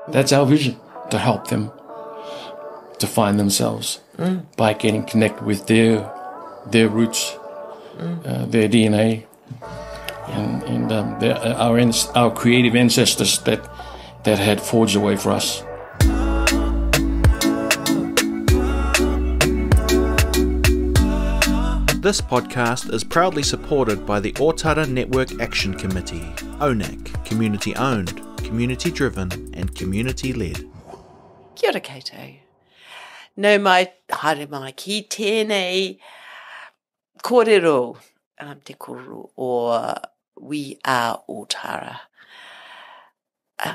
That's our vision, to help them to find themselves by getting connected with their roots, their DNA, and our creative ancestors that had forged a way for us. This podcast is proudly supported by the Otara Network Action Committee, ONAC, community-owned, community-driven and community-led. Kia ora koutou. No mai haere mai ki tēnei kōrero, te kōrero, or We Are Otara.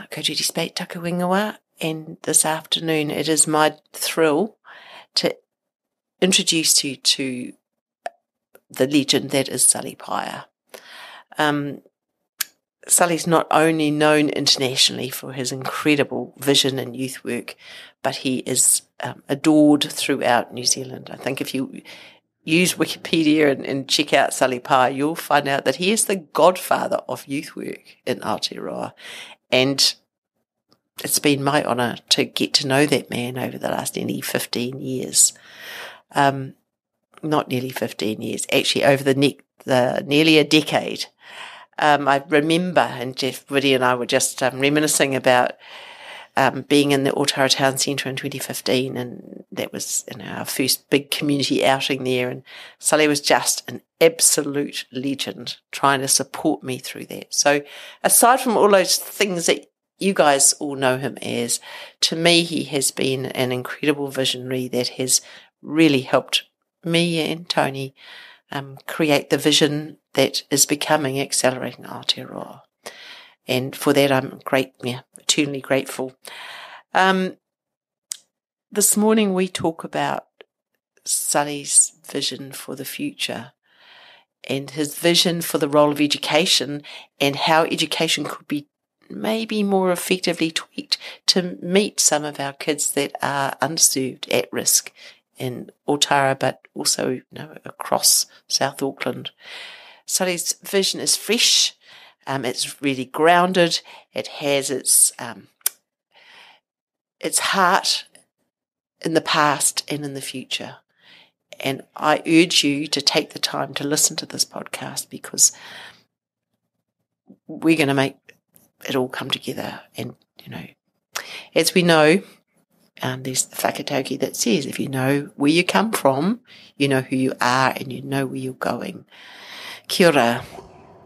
Ko Judy Spate taku ingoa, and this afternoon it is my thrill to introduce you to the legend that is Sally Paya. Sully's not only known internationally for his incredible vision and youth work, but he is adored throughout New Zealand. I think if you use Wikipedia and check out Sally Paya, you'll find out that he is the godfather of youth work in Aotearoa. And it's been my honour to get to know that man over the last nearly 15 years. Not nearly 15 years, actually over the nearly a decade. I remember, and Jeff Woody and I were just reminiscing about being in the Otara Town Centre in 2015, and that was our first big community outing there, and Sully was just an absolute legend trying to support me through that. So aside from all those things that you guys all know him as, to me he has been an incredible visionary that has really helped me and Tony create the vision that is becoming Accelerating Aotearoa. And for that I'm eternally grateful. This morning we talk about Sully's vision for the future and his vision for the role of education and how education could be maybe more effectively tweaked to meet some of our kids that are underserved, at risk in Otara, but also across South Auckland. Sully's vision is fresh. It's really grounded. It has its heart in the past and in the future. And I urge you to take the time to listen to this podcast, because we're going to make it all come together. And, as we know, there's the whakatauki that says, if you know where you come from, you know who you are and you know where you're going. Kia ora.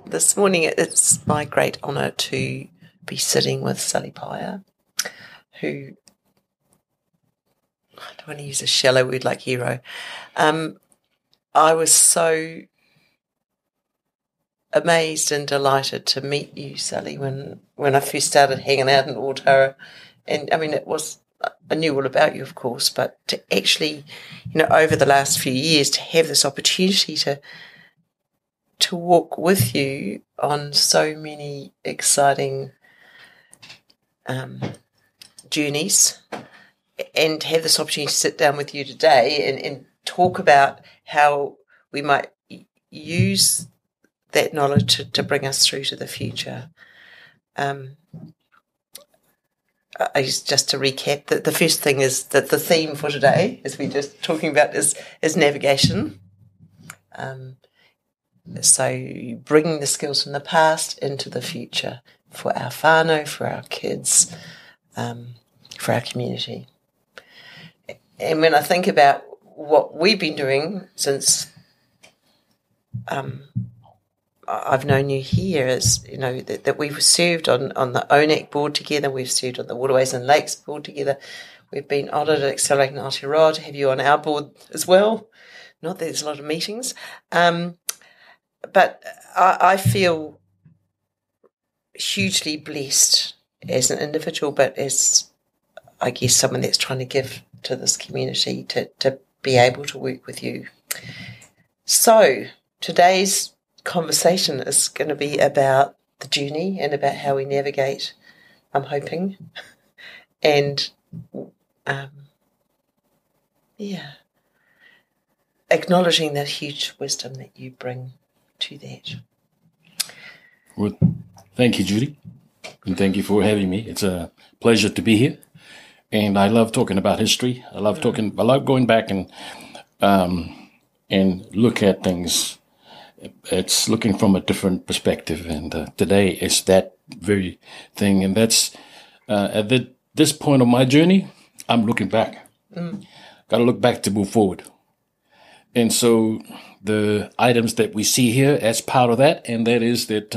This morning it's my great honour to be sitting with Sally Paya, who, I don't want to use a shallow word like hero. I was so amazed and delighted to meet you, Sally, when I first started hanging out in Otara. And I knew all about you, of course, but to actually, over the last few years, to have this opportunity to walk with you on so many exciting journeys, and have this opportunity to sit down with you today and talk about how we might use that knowledge to bring us through to the future. Just to recap, the first thing is that the theme for today, as we're just talking about, is navigation. So bringing the skills from the past into the future for our whānau, for our kids, for our community. And when I think about what we've been doing since I've known you here, is, that we've served on the ONAC board together, we've served on the Waterways and Lakes board together, we've been honoured at Accelerating Aotearoa to have you on our board as well. Not that there's a lot of meetings. But I feel hugely blessed as an individual, but as, I guess, someone that's trying to give to this community to be able to work with you. So today's conversation is going to be about the journey and about how we navigate, I'm hoping, and acknowledging that huge wisdom that you bring to that. Well, thank you, Judy. and thank you for having me. It's a pleasure to be here, and I love talking about history. I love going back and look at things. It's looking from a different perspective, and today is that very thing. And that's at this point of my journey, I'm looking back. Got to look back to move forward. And so the items that we see here as part of that, and that is that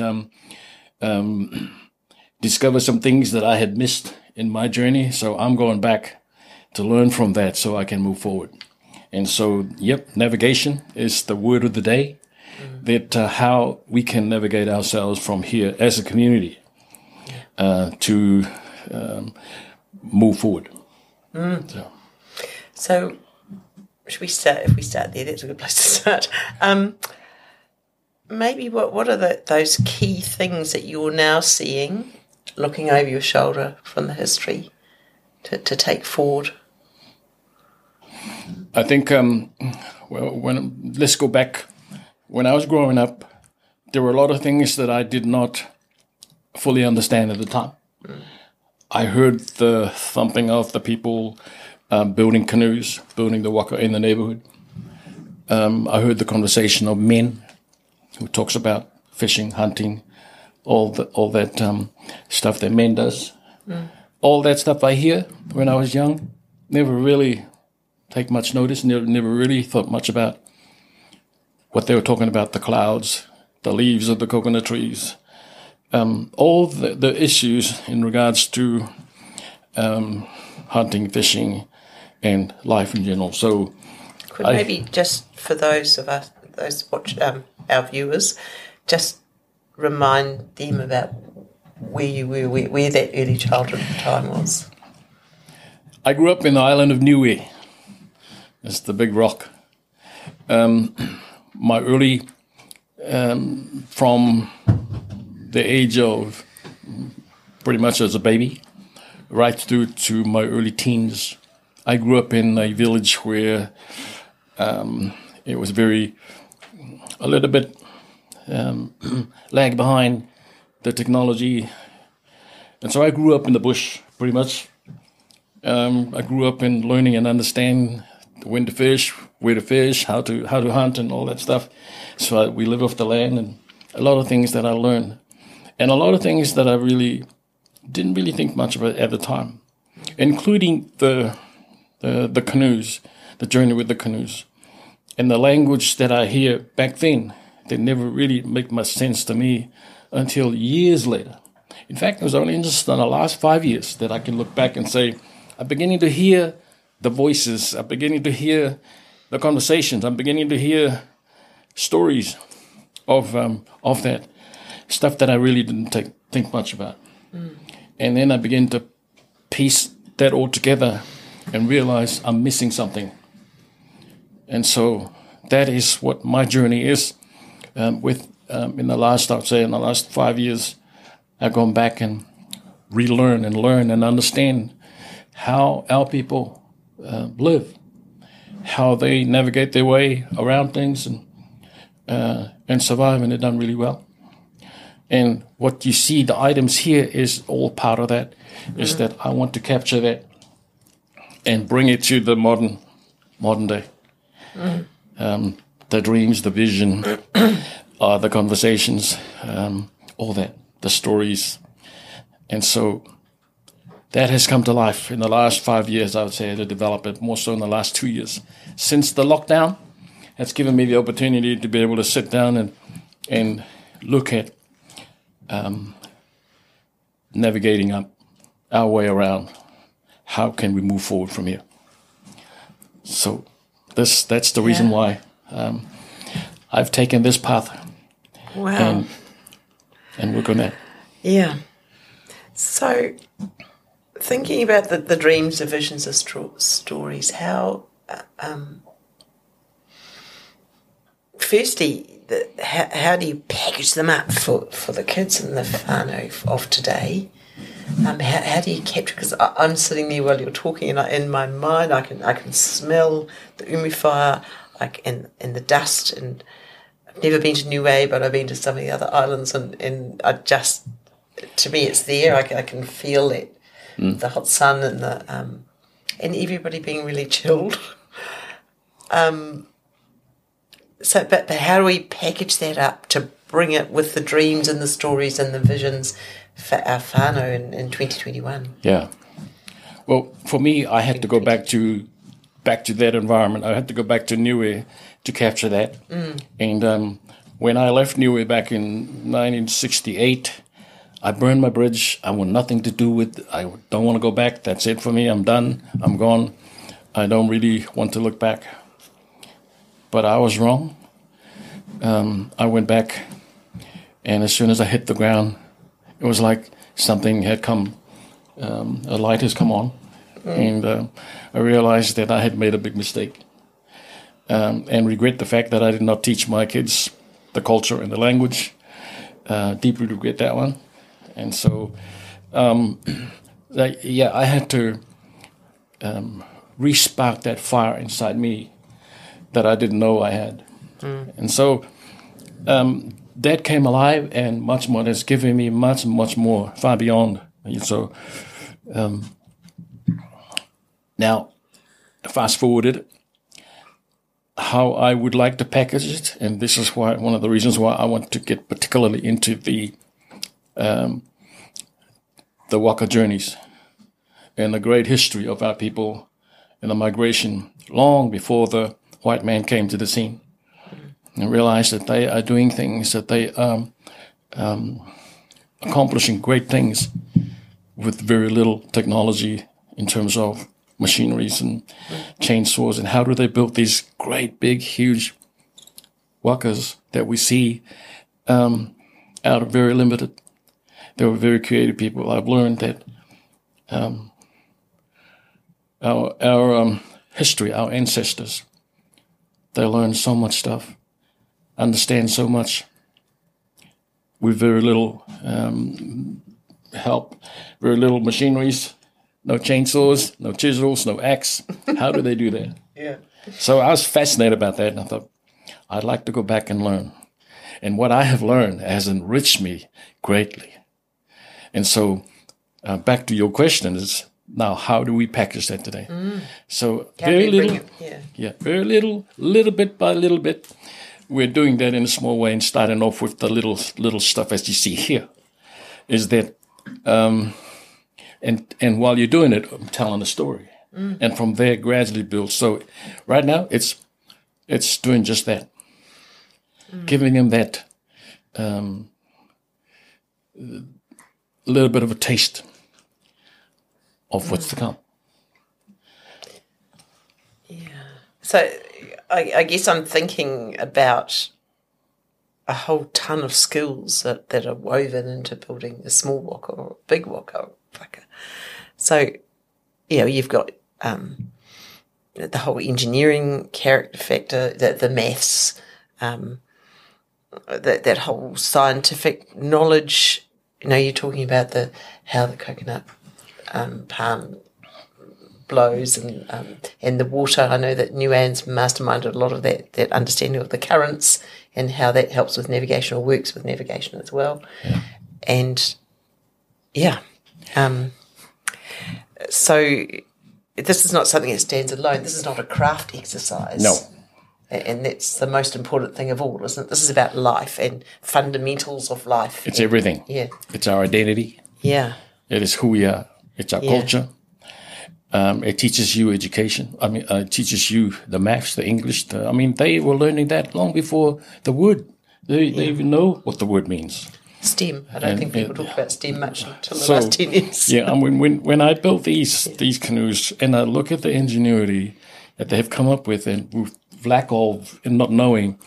discover some things that I had missed in my journey. So I'm going back to learn from that so I can move forward. And so, navigation is the word of the day. That how we can navigate ourselves from here as a community to move forward. So, should we start? If we start there, that's a good place to start. Maybe what are those key things that you're now seeing, looking over your shoulder from the history, to take forward? I think, let's go back. When I was growing up, there were a lot of things that I did not fully understand at the time. I heard the thumping of the people building canoes, building the waka in the neighborhood. I heard the conversation of men who talks about fishing, hunting, all that stuff that men does. All that stuff I hear when I was young, never really take much notice, never really thought much about what they were talking about, the clouds, the leaves of the coconut trees, all the issues in regards to hunting, fishing, and life in general. So, maybe just for those of us, our viewers, just remind them about where you were, where that early childhood time was. I grew up in the island of Niue. It's the big rock. My early, from the age of pretty much as a baby, right through to my early teens, I grew up in a village where it was a little bit lag behind the technology. And so I grew up in the bush, pretty much. I grew up in learning and understanding when to fish, where to fish, how to hunt, and all that stuff. So we live off the land, and a lot of things that I learned, and a lot of things that I really didn't really think much about at the time, including the canoes, the journey with the canoes, and the language that I hear back then. They never really make much sense to me until years later. In fact, it was only just in the last 5 years that I can look back and say, I'm beginning to hear the voices. I'm beginning to hear the conversations. I'm beginning to hear stories of that stuff that I really didn't think much about. And then I begin to piece that all together and realize I'm missing something. And so that is what my journey is. In the last 5 years, I've gone back and relearn and learn and understand how our people live, how they navigate their way around things and survive, and they've done really well. And what you see, the items here is all part of that, is that I want to capture that and bring it to the modern day. The dreams, the vision, the conversations, all that, the stories. And so that has come to life in the last 5 years, I would say, to develop it, more so in the last 2 years. Since the lockdown, it's given me the opportunity to be able to sit down and look at navigating up our way around. How can we move forward from here? So that's the reason why I've taken this path. Wow. And work on that. Yeah. So thinking about the dreams, the visions, the stories, how, firstly, how do you package them up for the kids and the whānau of today? How do you capture? Because I'm sitting there while you're talking, and in my mind, I can smell the umu fire, and the dust. And I've never been to Niue, but I've been to some of the other islands, and I just to me, it's there. I can feel it, the hot sun and the and everybody being really chilled. So, but how do we package that up to bring it with the dreams and the stories and the visions for our whānau in 2021? Yeah. Well, for me, I had to go back to that environment. I had to go back to Niue to capture that. And when I left Niue back in 1968, I burned my bridge. I want nothing to do with. I don't want to go back. That's it for me. I'm done. I'm gone. I don't really want to look back. But I was wrong. I went back, and as soon as I hit the ground, it was like something had come, a light has come on, and I realized that I had made a big mistake, and regret the fact that I did not teach my kids the culture and the language. Deeply regret that one. And so, I had to re-spark that fire inside me that I didn't know I had. And so that came alive, and much more. That's given me much, much more, far beyond. And so now, fast forwarded, how I would like to package it, and this is why one of the reasons why I want to get particularly into the waka journeys and the great history of our people and the migration long before the white man came to the scene, and realized that they are doing things, that they are accomplishing great things with very little technology in terms of machineries and chainsaws. And how do they build these great, big, huge wakas that we see out of very limited? They were very creative people. I've learned that our history, our ancestors, they learned so much stuff, understand so much with very little help, very little machineries, no chainsaws, no chisels, no axe. How do they do that? Yeah. So I was fascinated about that, and I thought, I'd like to go back and learn. And what I have learned has enriched me greatly. And so back to your question is, now how do we package that today? So very little, very little bit by little bit, we're doing that in a small way, and starting off with the little stuff as you see here, is that, and while you're doing it, I'm telling a story, and from there gradually build. So right now it's doing just that, giving them that little bit of a taste of what's to come. Yeah. So I guess I'm thinking about a whole ton of skills that are woven into building a small waka or a big waka. So, you've got the whole engineering character factor, the maths, that whole scientific knowledge. You're talking about how the coconut palm blows and the water. I know that Nuan's masterminded a lot of that understanding of the currents and how that helps with navigation or works with navigation as well. Yeah. And so this is not something that stands alone. This is not a craft exercise. No. And that's the most important thing of all, isn't it? This is about life and fundamentals of life. It's everything. Yeah. It's our identity. Yeah. It is who we are. It's our culture. It teaches you education. It teaches you the maths, the English. They were learning that long before the word. They even know what the word means. STEM. I don't think people talk about STEM much until the last 10 years. Yeah, when I built these canoes, and I look at the ingenuity that they have come up with, and with lack of and not knowing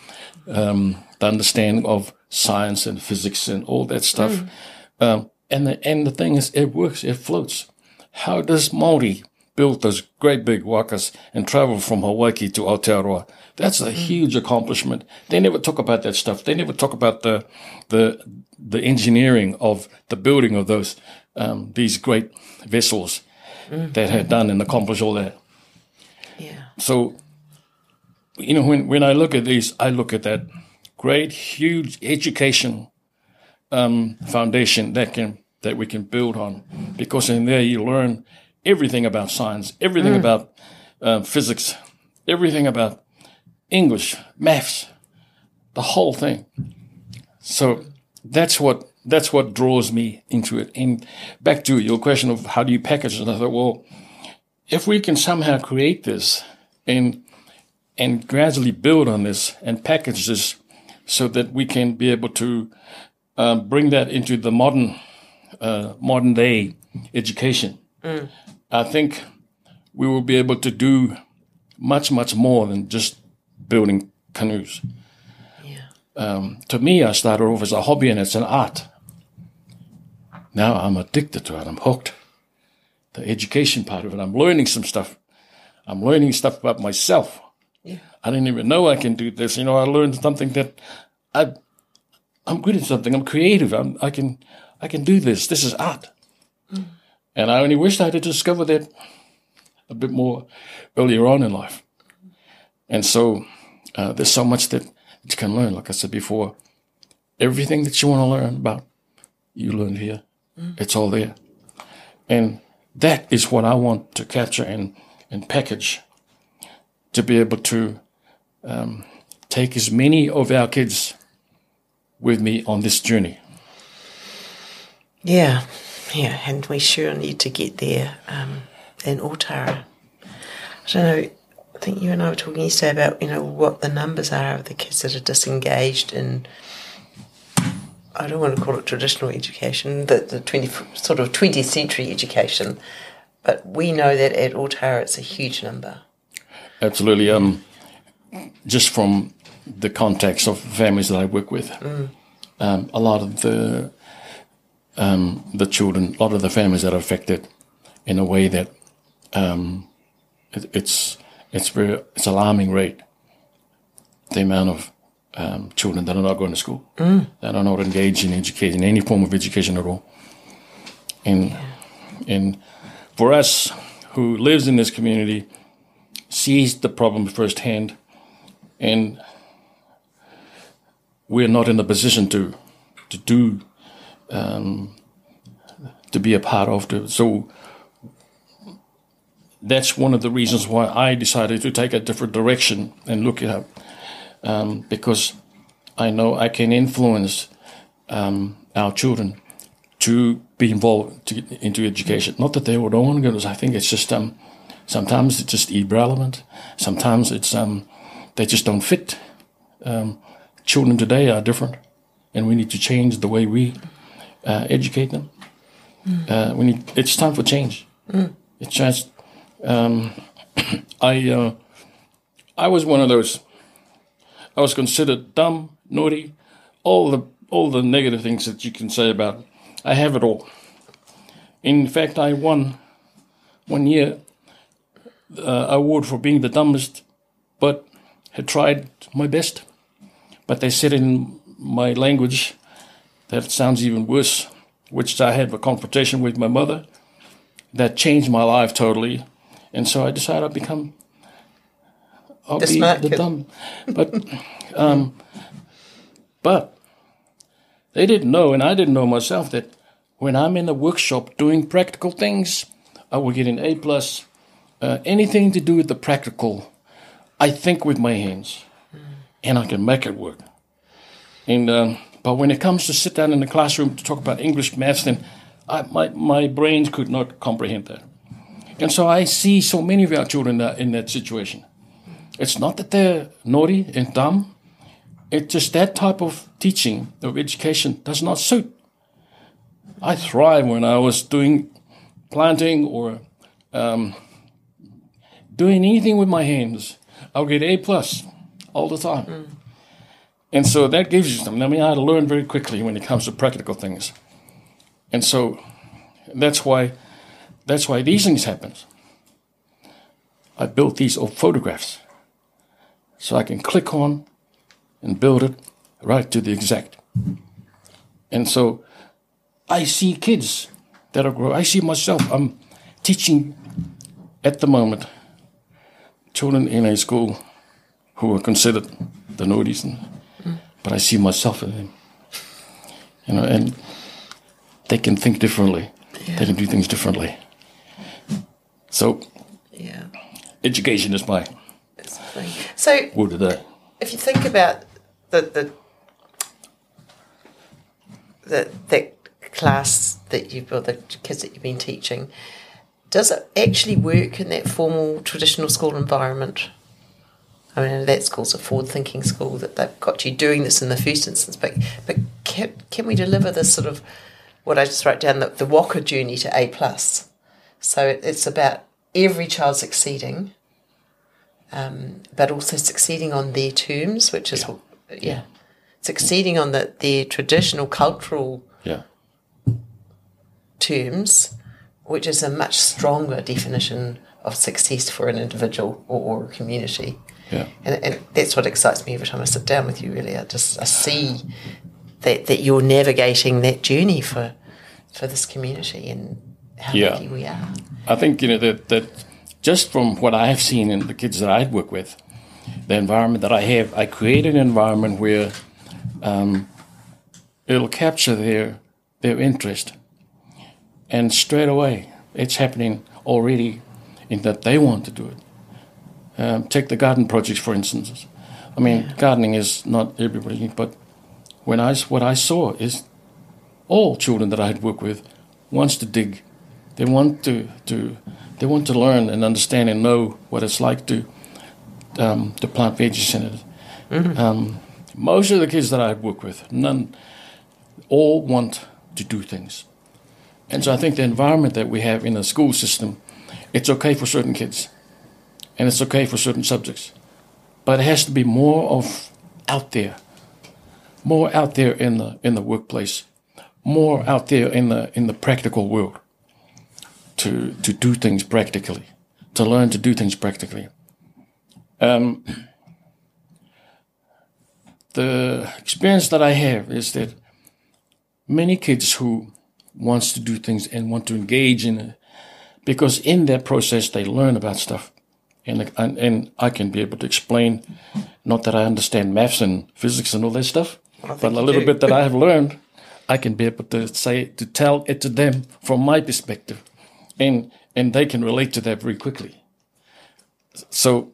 the understanding of science and physics and all that stuff, and the thing is, it works, it floats. How does Māori build those great big wakas and travel from Hawaii to Aotearoa? That's a huge accomplishment. They never talk about that stuff. They never talk about the engineering of the building of those these great vessels that had done and accomplished all that. Yeah. So, when I look at these, I look at that great, huge education foundation that can that we can build on, because in there you learn everything about science, everything about physics, everything about English, maths, the whole thing. So that's what draws me into it. And back to your question of how do you package it, I thought, well, if we can somehow create this and gradually build on this and package this so that we can be able to bring that into the modern day education, I think we will be able to do much, much more than just building canoes. To me, I started off as a hobby and it's an art. Now I'm addicted to it. I'm hooked. The education part of it. I'm learning some stuff. I'm learning stuff about myself. Yeah. I didn't even know I can do this. I learned something that I'm good at something. I'm creative. I can do this. This is art. And I only wished I had discovered that a bit more earlier on in life. And so there's so much that you can learn. Like I said before, everything that you want to learn about, you learn here. It's all there. And that is what I want to capture and package, to be able to take as many of our kids with me on this journey. Yeah, and we sure need to get there in Otara. I don't know, I think you and I were talking yesterday about, what the numbers are of the kids that are disengaged in, I don't want to call it traditional education, the 20th century education, but we know that at Otara it's a huge number. Absolutely. Just from the context of families that I work with, a lot of the children, a lot of the families that are affected in a way that it's alarming rate, the amount of children that are not going to school, that are not engaged in education, any form of education at all. And for us who lives in this community, sees the problem firsthand, and we're not in a position to be a part of it. So that's one of the reasons why I decided to take a different direction and look it up, because I know I can influence our children to be involved into education. Not that they don't want to go. I think it's just sometimes it's just irrelevant. Sometimes it's they just don't fit. Children today are different, and we need to change the way we educate them. It's time for change. It's just I was one of those. I was considered dumb, naughty, all the negative things that you can say about it. I have it all. In fact, I won one year award for being the dumbest, but had tried my best. But they said in my language that it sounds even worse, which I had a confrontation with my mother that changed my life totally. And so I decided I'll be the dumb. But they didn't know, and I didn't know myself, that when I'm in a workshop doing practical things, I will get an A+. Anything to do with the practical, I think with my hands, and I can make it work. And but when it comes to sit down in the classroom to talk about English, maths, then my brains could not comprehend that. And so I see so many of our children in that situation. It's not that they're naughty and dumb. It's just that type of teaching, of education, does not suit. I thrive when I was doing planting or doing anything with my hands. I'll get A+ all the time. And so that gives you something. I mean, I had to learn very quickly when it comes to practical things. And so that's why these things happen. I built these old photographs so I can click on and build it right to the exact. And so I see kids that are growing. I see myself. I'm teaching at the moment children in a school who are considered the naughties, but I see myself in them. And they can think differently. Yeah. They can do things differently. So, Yeah. education is my That's the thing. So, word of the day. if you think about that class that you've, or the kids that you've been teaching, does it actually work in that formal traditional school environment? I mean, that school's a forward-thinking school, that they've got you doing this in the first instance, but can we deliver this sort of, what I just wrote down, the Walker journey to A+. So it's about every child succeeding, but also succeeding on their terms, which is, succeeding on their traditional cultural terms, which is a much stronger definition of success for an individual or a community. Yeah. And that's what excites me every time I sit down with you, really. I see that you're navigating that journey for this community and how lucky we are. I think, that just from what I have seen in the kids that I work with, the environment that I have, I created an environment where it'll capture their interest. And straight away, it's happening already in that they want to do it. Take the garden projects, for instance. I mean, gardening is not everybody, but what I saw is all children that I had worked with wants to dig. They want to learn and understand and know what it's like to plant veggies in it. Mm-hmm. Most of the kids that I had worked with, none, all want to do things. And so I think the environment that we have in the school system, it's okay for certain kids, and it's okay for certain subjects, but it has to be more out there in the workplace, more out there in the practical world, to do things practically, to learn to do things practically. The experience that I have is that many kids who wants to do things and want to engage in it, because in that process they learn about stuff, and I can be able to explain, not that I understand maths and physics and all that stuff, but a little bit that I have learned, I can be able to tell it to them from my perspective, and they can relate to that very quickly. So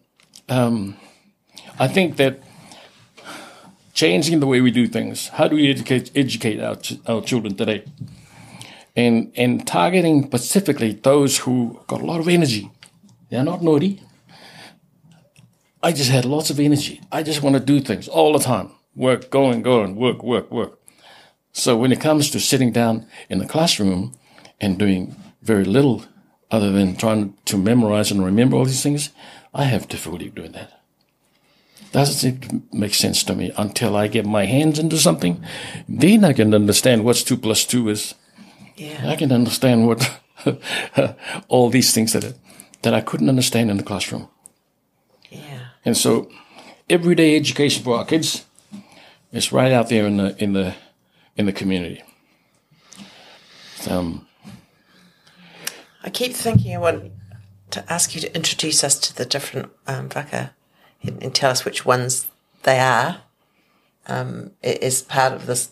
I think that changing the way we do things, how do we educate our children today? And targeting specifically those who got a lot of energy. They're not naughty. I just had lots of energy. I just want to do things all the time. Work, going, work. So when it comes to sitting down in the classroom and doing very little other than trying to memorize and remember all these things, I have difficulty doing that. Doesn't seem to make sense to me until I get my hands into something. Then I can understand what's 2 plus 2 is. Yeah. I can understand what all these things that I couldn't understand in the classroom. Yeah. And so, everyday education for our kids is right out there in the community. I keep thinking I want to ask you to introduce us to the different whaka and tell us which ones they are. As part of this.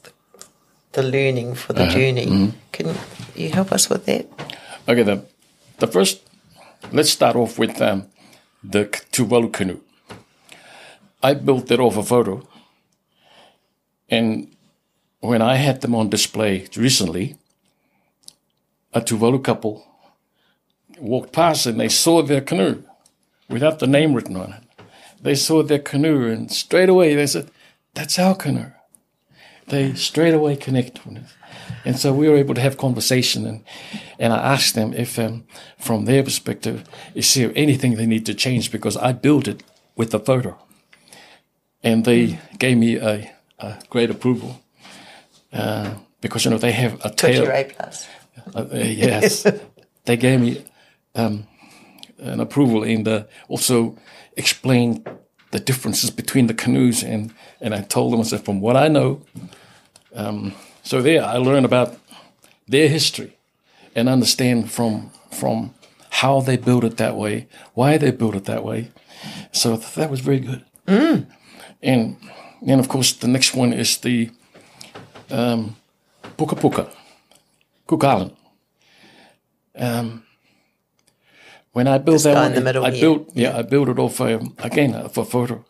The learning for the journey. Mm-hmm. Can you help us with that? Okay, the first, let's start off with the Tuvalu canoe. I built that off a photo, and when I had them on display recently, a Tuvalu couple walked past and they saw their canoe without the name written on it. They saw their canoe and straight away they said, "That's our canoe." They straight away connect with it. And so we were able to have conversation, and I asked them if, from their perspective, is there anything they need to change, because I built it with the photo. And they gave me a great approval, because, they have a tail. Your A+. Yes. They gave me an approval, and also explained the differences between the canoes, and I told them, I said, from what I know, so there I learned about their history and understand from how they built it that way, why they built it that way. So that was very good. Mm. And of course the next one is the puka puka. Cook Island. When I built that guy one, in the middle I here. built it off for photo,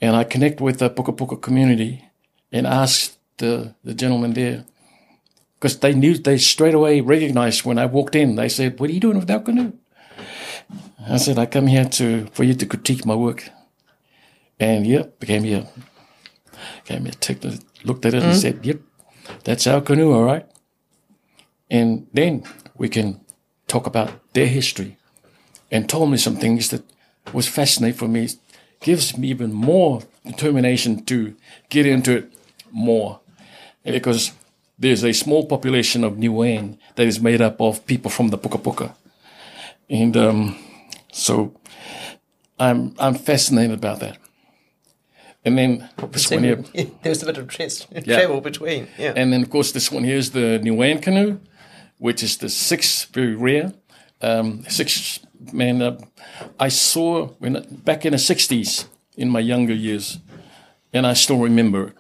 and I connect with the Puka Puka community and asked the gentleman there, because they straight away recognized when I walked in. They said, "What are you doing with that canoe?" I said, "I come here for you to critique my work." And came here, looked at it and said, "Yep, that's our canoe, all right." And then we can talk about their history, and told me some things that was fascinating for me. Gives me even more determination to get into it more, because there's a small population of Niuean that is made up of people from the Puka Puka, and so I'm fascinated about that. And then this one here, there's a bit of travel between. Yeah. And then of course this one here is the Niuean canoe, which is the 6, very rare. 6 man. I saw back in the 60s in my younger years, and I still remember it.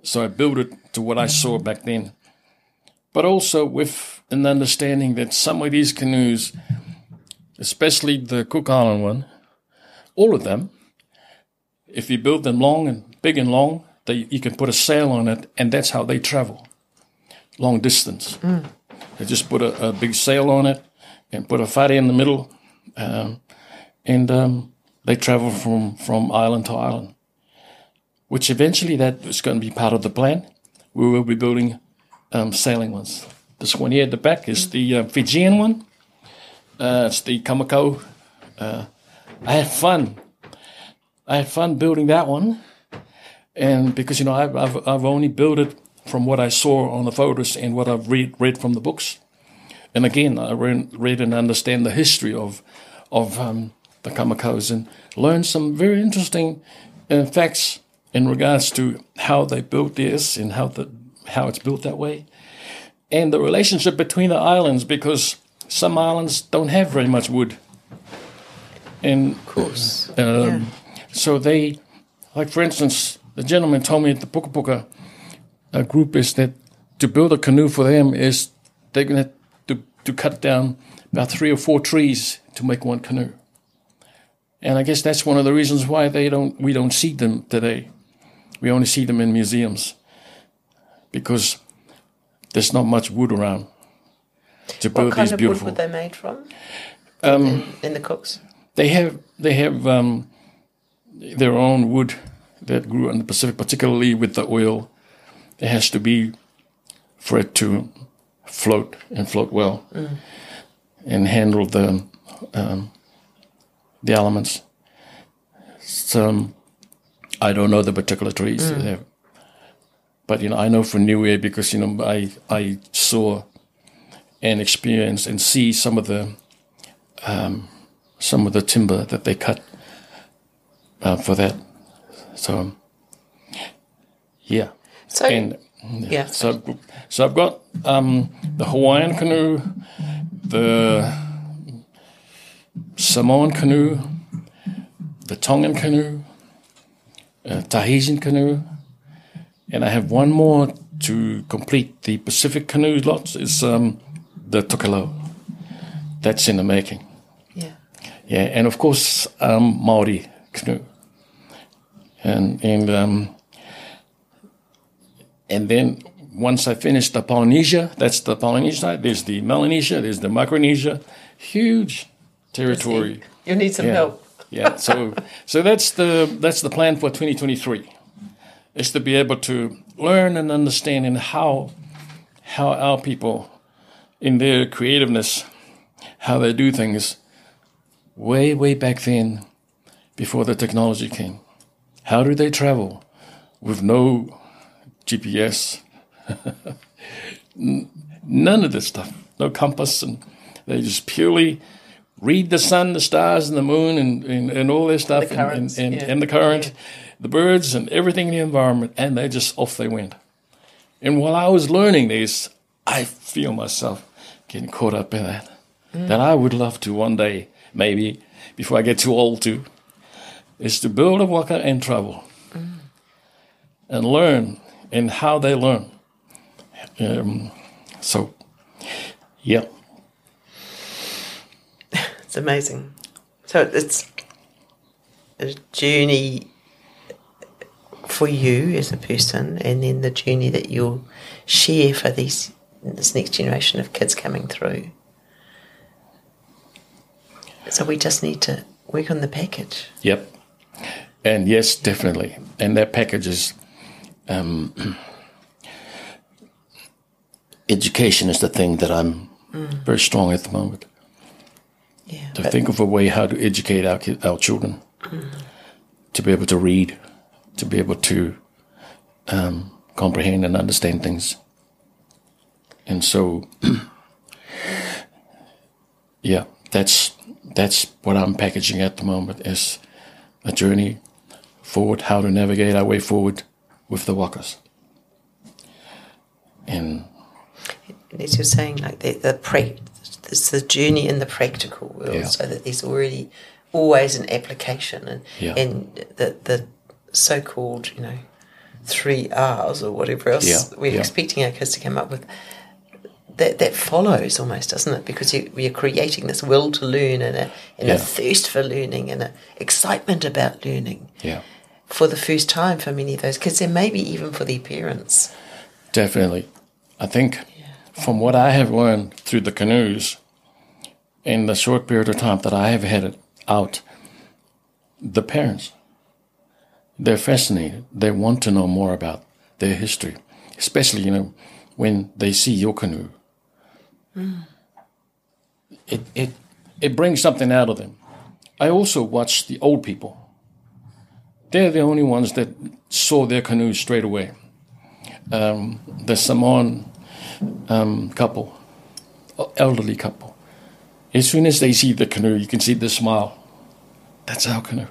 So I built it to what I saw back then, but also with an understanding that some of these canoes, especially the Cook Island one, all of them, if you build them long and big and long, you can put a sail on it, and that's how they travel, long distance. They just put a big sail on it and put a whare in the middle, and they travel from island to island, which eventually that is going to be part of the plan. We will be building sailing ones. This one here at the back is the Fijian one. It's the Kamakau. I had fun. Building that one, and because I've only built it from what I saw on the photos and what I've read from the books, and again I read and understand the history of the Kamakaus and learned some very interesting facts in regards to how they built this and how it's built that way, and the relationship between the islands, because some islands don't have very much wood, and of course. So they, like for instance, the gentleman told me at the Puka Puka group is that to build a canoe for them is they're going to cut down about 3 or 4 trees to make one canoe. And I guess that's one of the reasons why we don't see them today. We only see them in museums, because there's not much wood around to build these beautiful. What kind of wood were they made from? In the Cooks? They have their own wood that grew in the Pacific, particularly with the oil. It has to be for it to float well and handle the elements. So I don't know the particular trees they have, but I know for Niue, because I saw and experienced and see some of the timber that they cut for that. So yeah. So I've got the Hawaiian canoe, the Samoan canoe, the Tongan canoe, Tahitian canoe, and I have one more to complete the Pacific canoe lots. Is the Tokelau. That's in the making. Yeah, and of course Maori canoe, and then once I finish the Polynesia, that's the Polynesia side. There's the Melanesia, there's the Micronesia, huge territory. You need some help. Yeah, so that's the plan for 2023, is to be able to learn and understand and how our people, in their creativeness, how they do things way back then, before the technology came. How do they travel with no GPS? None of this stuff. No compass, and they just purely read the sun, the stars, and the moon, and all this stuff, the currents, and the current, the birds, and everything in the environment, and off they went. And while I was learning this, I feel myself getting caught up in that. That I would love to one day, maybe, before I get too old to, is to build a waka and travel. And learn, and how they learn. So, yeah. It's amazing. So it's a journey for you as a person, and then the journey that you'll share for this next generation of kids coming through. So we just need to work on the package. Yep. And yes, definitely. And that package is education is the thing that I'm very strong at the moment. Yeah. To think of a way how to educate our children, to be able to read, to be able to comprehend and understand things. And so, yeah, that's what I'm packaging at the moment, is a journey forward, how to navigate our way forward with the wakas. And as you're saying, like there's the journey in the practical world, Yeah. so that there's already always an application, and Yeah. and the so-called 3 R's or whatever else Yeah. we're Yeah. expecting our kids to come up with. That follows almost, doesn't it? Because you're creating this will to learn and a Yeah. thirst for learning and an excitement about learning yeah, for the first time for many of those kids, and maybe even for their parents. definitely. I think from what I have learned through the canoes in the short period of time that I have had it out, the parents, they're fascinated. They want to know more about their history, especially, when they see your canoe. It brings something out of them. I also watch the old people. They're the only ones that saw their canoes straight away. The Samoan couple, elderly couple, as soon as they see the canoe, you can see the smile. That's our canoe,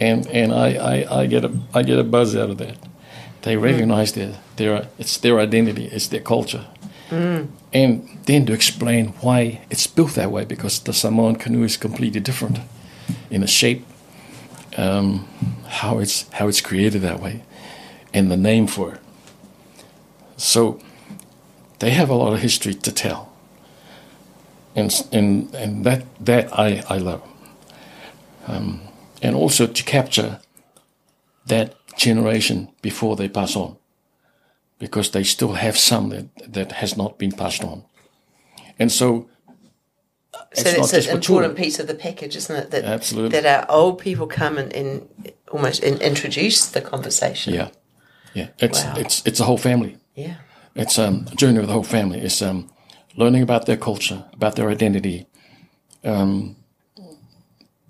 and I get a buzz out of that. They recognize it's their identity, it's their culture, and then to explain why it's built that way, because the Samoan canoe is completely different in the shape, how it's created that way, and the name for it. So they have a lot of history to tell, and that I love, and also to capture that generation before they pass on, because they still have some that has not been passed on, and so It's an important piece of the package, isn't it? That, Absolutely. That our old people come and almost introduce the conversation. Yeah. Wow. It's a whole family. Yeah. It's a journey with the whole family. It's learning about their culture, about their identity, and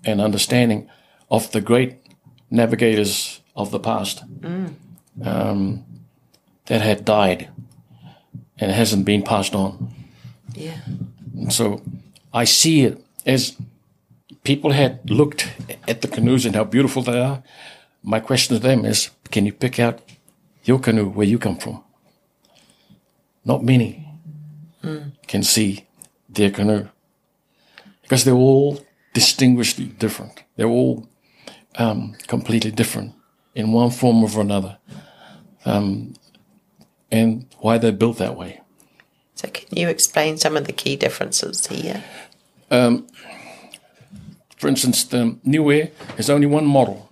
understanding of the great navigators of the past that had died and hasn't been passed on. Yeah. And so I see it as people had looked at the canoes and how beautiful they are. My question to them is, can you pick out your canoe where you come from? Not many can see their canoe, because they're all distinguishedly different. They're all completely different in one form or another, and why they're built that way. So can you explain some of the key differences here? For instance, the Niue is only one model,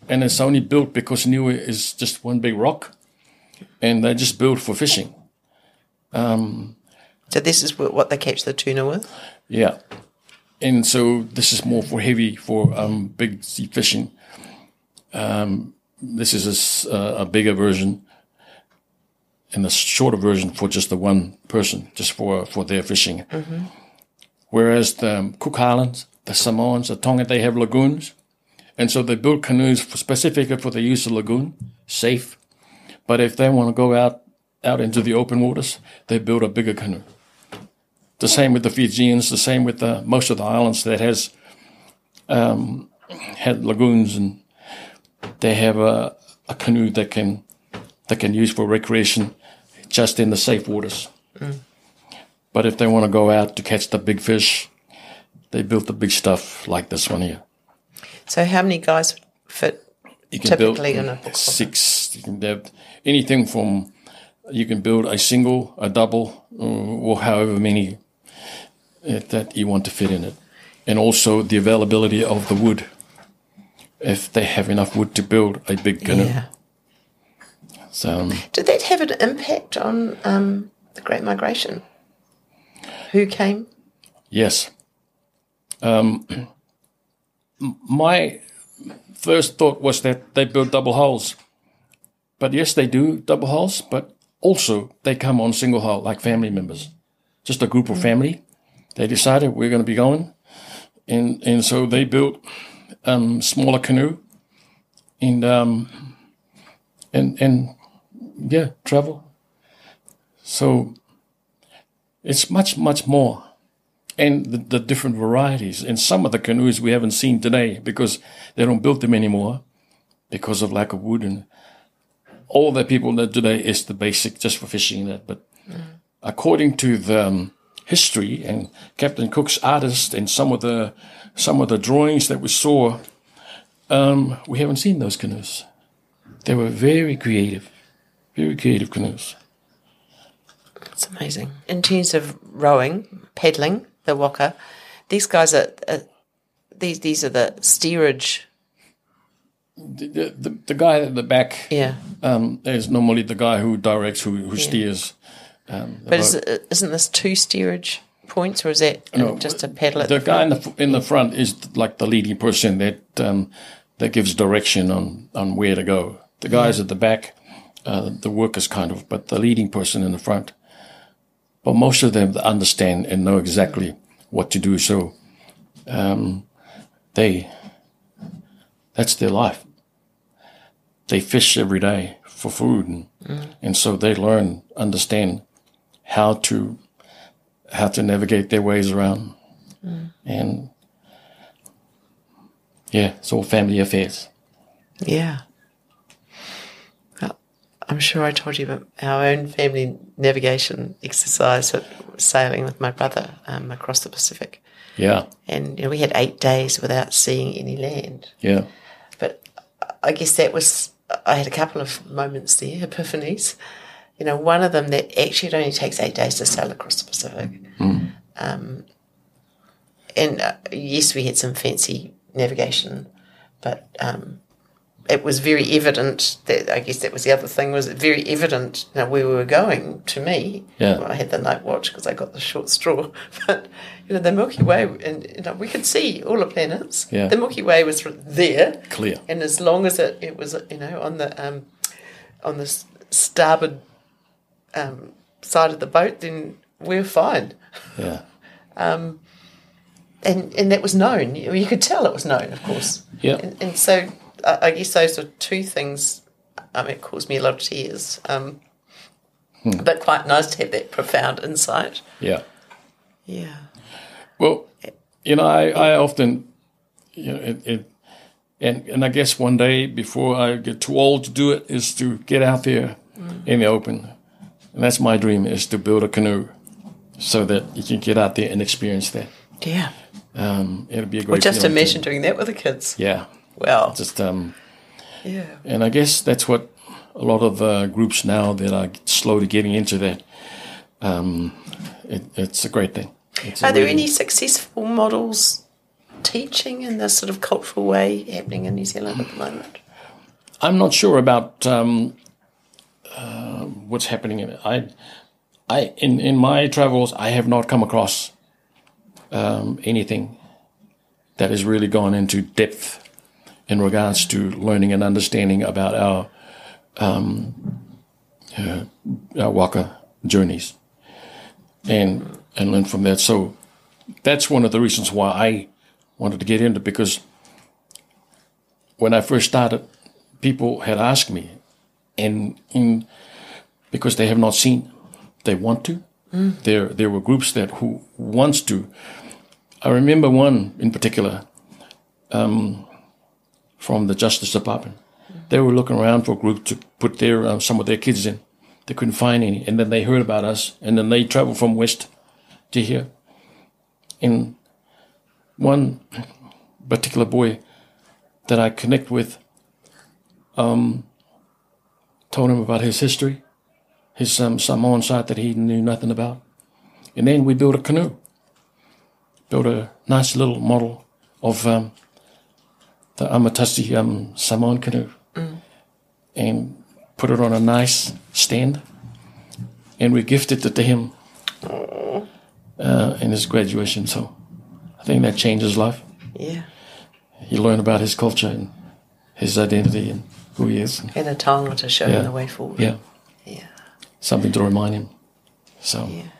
and it's only built because Niue is just one big rock, and they're just built for fishing. So this is what they catch the tuna with? Yeah. And so this is more for big sea fishing. This is a bigger version, and a shorter version for just the one person, just for their fishing. Mm-hmm. Whereas the Cook Islands, the Samoans, the Tonga, they have lagoons. And so they build canoes specifically for the use of lagoon, safe. But if they want to go out into the open waters, they build a bigger canoe. The same with the Fijians, the same with most of the islands that has had lagoons, and they have a canoe that can use for recreation just in the safe waters. Mm. But if they want to go out to catch the big fish, they built the big stuff like this one here. So how many guys fit You can typically build in a book? 6. You can have anything from You can build a single, a double, or however many that you want to fit in it. And also the availability of the wood, if they have enough wood to build a big canoe. Yeah. So, did that have an impact on the Great Migration? Who came? yes. My first thought was that they build double hulls. But yes, they do double hulls, but also they come on single hull like family members. Just a group of family. They decided we're going to be going. And so they built smaller canoe and travel. So it's much, much more. And the different varieties. And some of the canoes we haven't seen today because they don't build them anymore because of lack of wood. And all the people that today is the basic just for fishing that. But according to the history and Captain Cook's artist and some of the drawings that we saw, we haven't seen those canoes. They were very creative canoes. It's amazing. In terms of rowing, paddling, the waka, these guys are these are the steerage. The guy at the back, is normally the guy who directs, who steers. But isn't this 2 steerage points, or is that just a paddle at the front? The guy in the front is like the leading person that gives direction on where to go. The guys at the back, the workers kind of, but the leading person in the front. But most of them understand and know exactly what to do. So that's their life. They fish every day for food, and so they understand how to navigate their ways around. And it's all family affairs. Yeah. I'm sure I told you about our own family navigation exercise at sailing with my brother across the Pacific. Yeah. And we had 8 days without seeing any land. Yeah. But I guess I had a couple of moments there, epiphanies. One of them that actually it only takes 8 days to sail across the Pacific. Yes, we had some fancy navigation, but it was very evident that, I guess that was the other thing, was it very evident where we were going to me. Yeah. Well, I had the night watch because I got the short straw. But, the Milky Way, and we could see all the planets. Yeah. The Milky Way was there. Clear. And as long as it was, on the starboard side of the boat, then we're fine. Yeah. And that was known. You could tell it was known, of course. Yeah. And so I guess those are 2 things. It caused me a lot of tears. But quite nice to have that profound insight. Yeah. Yeah. Well, I often, and I guess one day before I get too old to do it is to get out there in the open. And that's my dream, is to build a canoe so that you can get out there and experience that. Yeah. It'll be a great Well, just feeling imagine doing that with the kids. Yeah. Well. Just, yeah. And I guess that's what a lot of groups now that are slowly getting into that, it's a great thing. Are there any successful models teaching in this sort of cultural way happening in New Zealand at the moment? I'm not sure about what's happening in it. In my travels, I have not come across anything that has really gone into depth in regards to learning and understanding about our waka journeys and learn from that. So that's one of the reasons why I wanted to get into it, because when I first started, people had asked me, and because they have not seen, they want to. There were groups who wants to. I remember one in particular from the Justice Department. They were looking around for a group to put their some of their kids in. They couldn't find any, and then they heard about us, and then they traveled from west to here. And one particular boy that I connect with told him about his history, his Samoan side that he knew nothing about. And then we built a canoe, built a nice little model of the Amatasi Samoan canoe, and put it on a nice stand, and we gifted it to him in his graduation. So I think that changed his life. Yeah. He learned about his culture and his identity and who he is. And a taonga to show him the way forward. Yeah. Yeah. Something to remind him. So Yeah.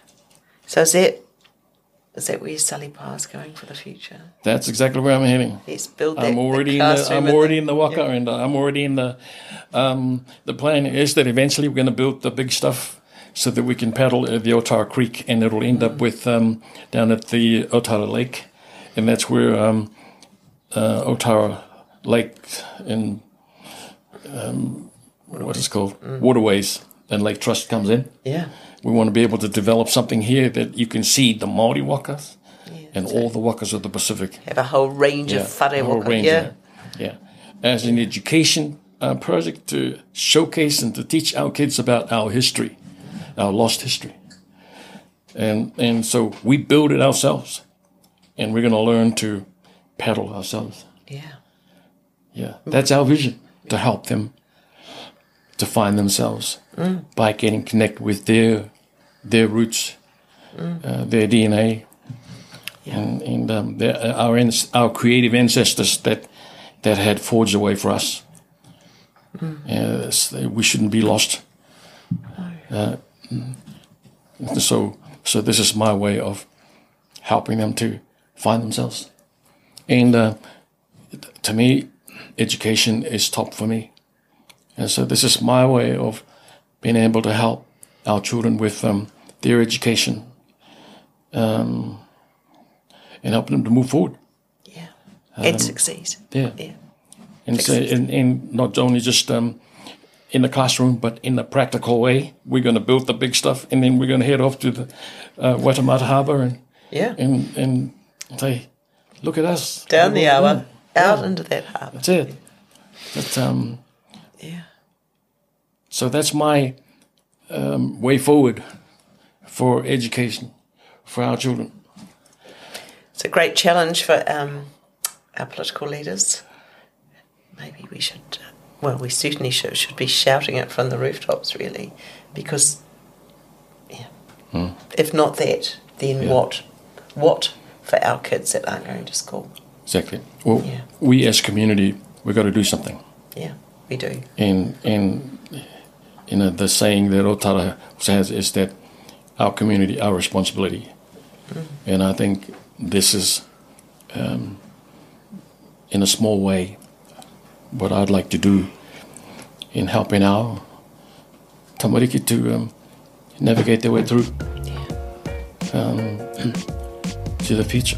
So is that where Salipa is going for the future? that's exactly where I'm heading. Let's build that. I'm already in the waka, and I'm already in the plan is that eventually we're going to build the big stuff so that we can paddle the Otara Creek, and it'll end up with down at the Otara Lake, and that's where Otara Lake and what is called Waterways and Lake Trust comes in. Yeah. We want to be able to develop something here that you can see the Māori wakas and all the wakas of the Pacific. Have a whole range of whare waka. Yeah. As an education project to showcase and to teach our kids about our history, our lost history. And so we build it ourselves, and we're going to learn to paddle ourselves. Yeah. Yeah, that's our vision, to help them to find themselves by getting connected with their roots, their DNA, and our creative ancestors that had forged a way for us. We shouldn't be lost. So this is my way of helping them to find themselves. And to me, education is top for me. And so this is my way of being able to help our children with their education and helping them to move forward. Yeah. And succeed. Yeah. And so, and not only just in the classroom, but in a practical way. We're going to build the big stuff, and then we're going to head off to the Waitemata Harbour and say, look at us. Down the hour, out into that harbour. That's it. So that's my way forward for education for our children. It's a great challenge for our political leaders. Maybe we should, we certainly should be shouting it from the rooftops, really, because, if not that, then what for our kids that aren't going to school? Exactly. Well, we as a community, we've got to do something. Yeah, we do. And the saying that Otara says is that our community, our responsibility. And I think this is, in a small way, what I'd like to do in helping our tamariki to navigate their way through to the future.